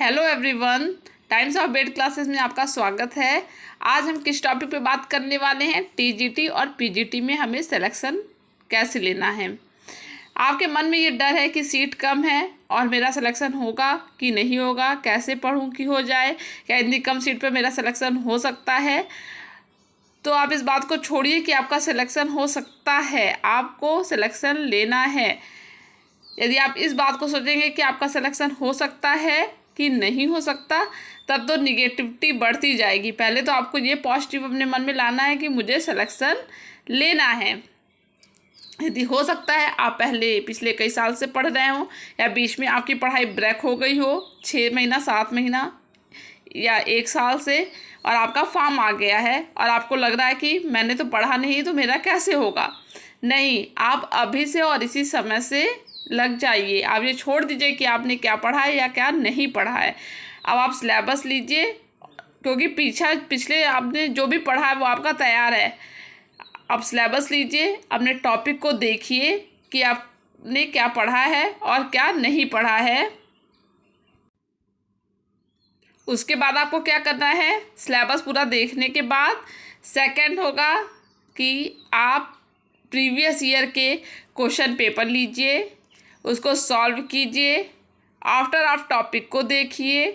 Hello everyone, times of bed classes में आपका स्वागत है। आज हम किस टॉपिक पे बात करने वाले हैं? टीजीटी और पीजीटी में हमें सिलेक्शन कैसे लेना है। आपके मन में ये डर है कि सीट कम है और मेरा सिलेक्शन होगा कि नहीं होगा, कैसे पढ़ूं कि हो जाए, क्या इतनी कम सीट पे मेरा सिलेक्शन हो सकता है। तो आप इस बात को छोड़िए कि आपका सिलेक्शन हो सकता है, आपको सिलेक्शन लेना है। यदि आप इस बात को सोचेंगे कि आपका सिलेक्शन हो सकता है कि नहीं हो सकता, तब तो निगेटिविटी बढ़ती जाएगी। पहले तो आपको ये पॉजिटिव अपने मन में लाना है कि मुझे सिलेक्शन लेना है। यदि हो सकता है, आप पहले पिछले कई साल से पढ़ रहे हो या बीच में आपकी पढ़ाई ब्रेक हो गई हो 6 महीना 7 महीना या 1 साल से, और आपका फॉर्म आ गया है और आपको लग रहा है कि मैंने तो पढ़ा नहीं तो मेरा कैसे होगा। नहीं, आप अभी से और इसी समय से लग जाइए। आप ये छोड़ दीजिए कि आपने क्या पढ़ा है या क्या नहीं पढ़ा है। अब आप सिलेबस लीजिए, क्योंकि पिछले आपने जो भी पढ़ा है वो आपका तैयार है। अब सिलेबस लीजिए, अपने टॉपिक को देखिए कि आपने क्या पढ़ा है और क्या नहीं पढ़ा है। उसके बाद आपको क्या करना है, सिलेबस पूरा देखने के बाद सेकंड होगा कि आप प्रीवियस ईयर के क्वेश्चन पेपर लीजिए, उसको सॉल्व कीजिए। आफ्टर आप टॉपिक को देखिए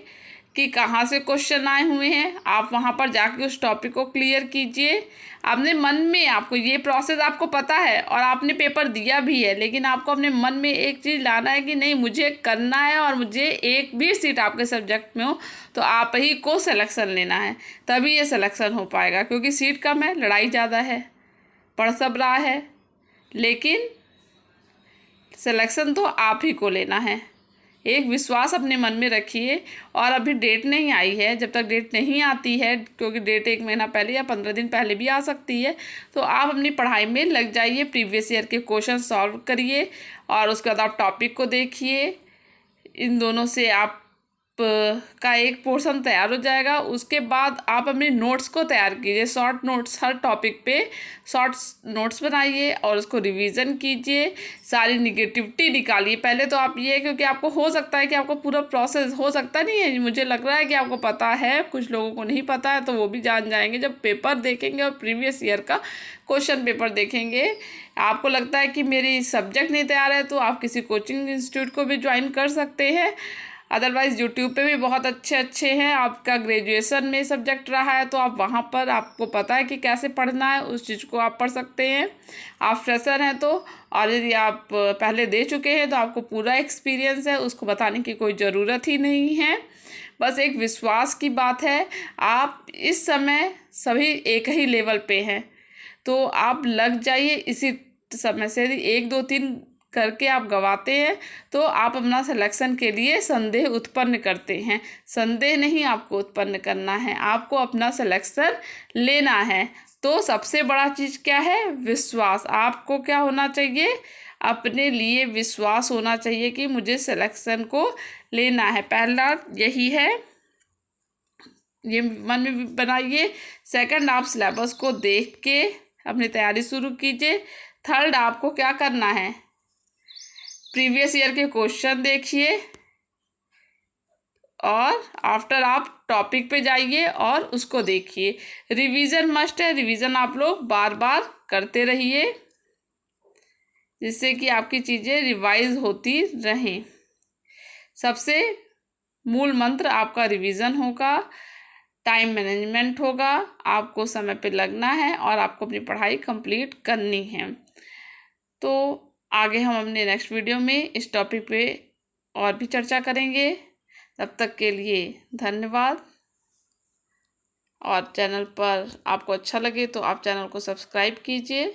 कि कहाँ से क्वेश्चन आए हुए हैं, आप वहाँ पर जाके उस टॉपिक को क्लियर कीजिए। अपने मन में आपको ये प्रोसेस आपको पता है और आपने पेपर दिया भी है, लेकिन आपको अपने मन में एक चीज़ लाना है कि नहीं, मुझे करना है और मुझे एक भी सीट आपके सब्जेक्ट में हो तो आप ही को सिलेक्शन लेना है, तभी ये सिलेक्शन हो पाएगा। क्योंकि सीट कम है, लड़ाई ज़्यादा है, पढ़ सब रहा है, लेकिन सिलेक्शन तो आप ही को लेना है। एक विश्वास अपने मन में रखिए। और अभी डेट नहीं आई है, जब तक डेट नहीं आती है, क्योंकि डेट 1 महीना पहले या 15 दिन पहले भी आ सकती है, तो आप अपनी पढ़ाई में लग जाइए, प्रीवियस ईयर के क्वेश्चन सॉल्व करिए और उसके बाद आप टॉपिक को देखिए। इन दोनों से आप का एक पोर्शन तैयार हो जाएगा। उसके बाद आप अपने नोट्स को तैयार कीजिए, शॉर्ट नोट्स, हर टॉपिक पे शॉर्ट नोट्स बनाइए और उसको रिवीजन कीजिए। सारी निगेटिविटी निकालिए पहले तो आप ये, क्योंकि आपको हो सकता है कि आपको पूरा प्रोसेस हो सकता नहीं है, मुझे लग रहा है कि आपको पता है, कुछ लोगों को नहीं पता है, तो वो भी जान जाएंगे जब पेपर देखेंगे और प्रीवियस ईयर का क्वेश्चन पेपर देखेंगे। आपको लगता है कि मेरी सब्जेक्ट नहीं तैयार है, तो आप किसी कोचिंग इंस्टीट्यूट को भी ज्वाइन कर सकते हैं। अदरवाइज़ यूट्यूब पे भी बहुत अच्छे हैं। आपका ग्रेजुएशन में सब्जेक्ट रहा है तो आप वहाँ पर, आपको पता है कि कैसे पढ़ना है, उस चीज़ को आप पढ़ सकते हैं। आप फ्रेशर हैं तो, और यदि आप पहले दे चुके हैं तो आपको पूरा एक्सपीरियंस है, उसको बताने की कोई ज़रूरत ही नहीं है। बस एक विश्वास की बात है। आप इस समय सभी एक ही लेवल पे हैं, तो आप लग जाइए इसी समय से। यदि 1 2 3 करके आप गवाते हैं तो आप अपना सिलेक्शन के लिए संदेह उत्पन्न करते हैं। संदेह नहीं आपको उत्पन्न करना है, आपको अपना सिलेक्शन लेना है। तो सबसे बड़ा चीज़ क्या है? विश्वास। आपको क्या होना चाहिए? अपने लिए विश्वास होना चाहिए कि मुझे सिलेक्शन को लेना है। पहला यही है, ये मन में बनाइए। सेकंड, आप सिलेबस को देख के अपनी तैयारी शुरू कीजिए। थर्ड, आपको क्या करना है? प्रीवियस ईयर के क्वेश्चन देखिए और आफ्टर आप टॉपिक पे जाइए और उसको देखिए। रिवीजन मस्ट है, रिवीजन आप लोग बार बार करते रहिए, जिससे कि आपकी चीज़ें रिवाइज होती रहें। सबसे मूल मंत्र आपका रिवीजन होगा, टाइम मैनेजमेंट होगा, आपको समय पे लगना है और आपको अपनी पढ़ाई कंप्लीट करनी है। तो आगे हम अपने नेक्स्ट वीडियो में इस टॉपिक पे और भी चर्चा करेंगे। तब तक के लिए धन्यवाद। और चैनल पर आपको अच्छा लगे तो आप चैनल को सब्सक्राइब कीजिए।